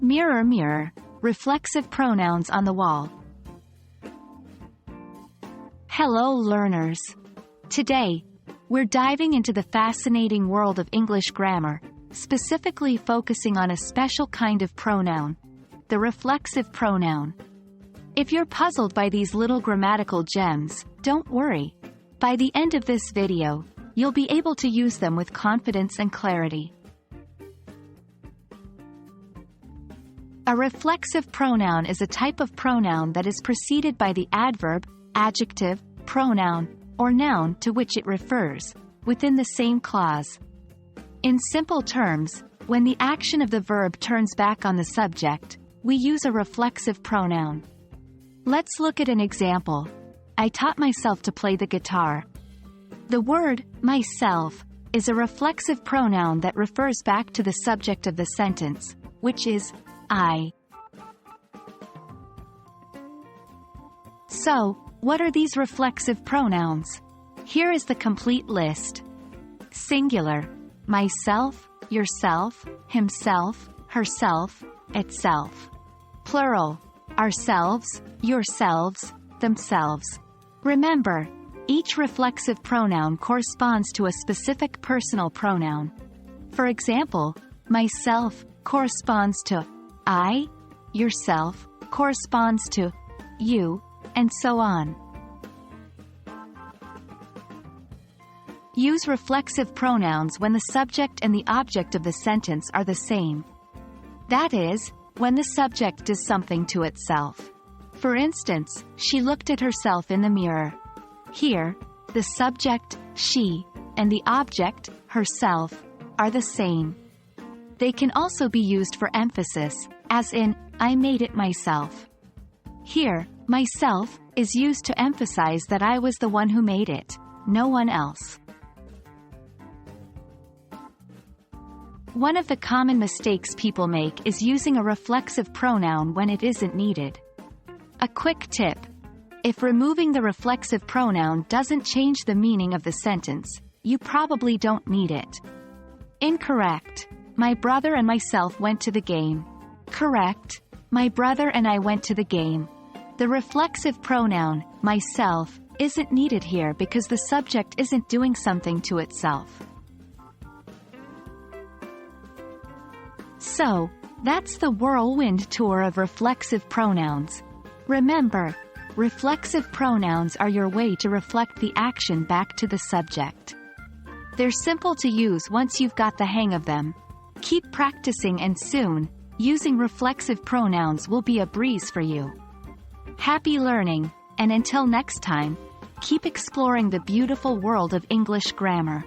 Mirror, mirror, reflexive pronouns on the wall. Hello learners! Today, we're diving into the fascinating world of English grammar, specifically focusing on a special kind of pronoun, the reflexive pronoun. If you're puzzled by these little grammatical gems, don't worry. By the end of this video, you'll be able to use them with confidence and clarity. A reflexive pronoun is a type of pronoun that is preceded by the adverb, adjective, pronoun, or noun to which it refers, within the same clause. In simple terms, when the action of the verb turns back on the subject, we use a reflexive pronoun. Let's look at an example. I taught myself to play the guitar. The word, myself, is a reflexive pronoun that refers back to the subject of the sentence, which is I. So, what are these reflexive pronouns? Here is the complete list. Singular: myself, yourself, himself, herself, itself. Plural: ourselves, yourselves, themselves. Remember, each reflexive pronoun corresponds to a specific personal pronoun. For example, myself corresponds to I, yourself corresponds to you, and so on. Use reflexive pronouns when the subject and the object of the sentence are the same. That is, when the subject does something to itself. For instance, she looked at herself in the mirror. Here, the subject, she, and the object, herself, are the same. They can also be used for emphasis, as in, I made it myself. Here, myself is used to emphasize that I was the one who made it, no one else. One of the common mistakes people make is using a reflexive pronoun when it isn't needed. A quick tip: if removing the reflexive pronoun doesn't change the meaning of the sentence, you probably don't need it. Incorrect: my brother and myself went to the game. Correct: my brother and I went to the game. The reflexive pronoun, myself, isn't needed here because the subject isn't doing something to itself. So, that's the whirlwind tour of reflexive pronouns. Remember, reflexive pronouns are your way to reflect the action back to the subject. They're simple to use once you've got the hang of them. Keep practicing and soon, using reflexive pronouns will be a breeze for you. Happy learning, and until next time, keep exploring the beautiful world of English grammar.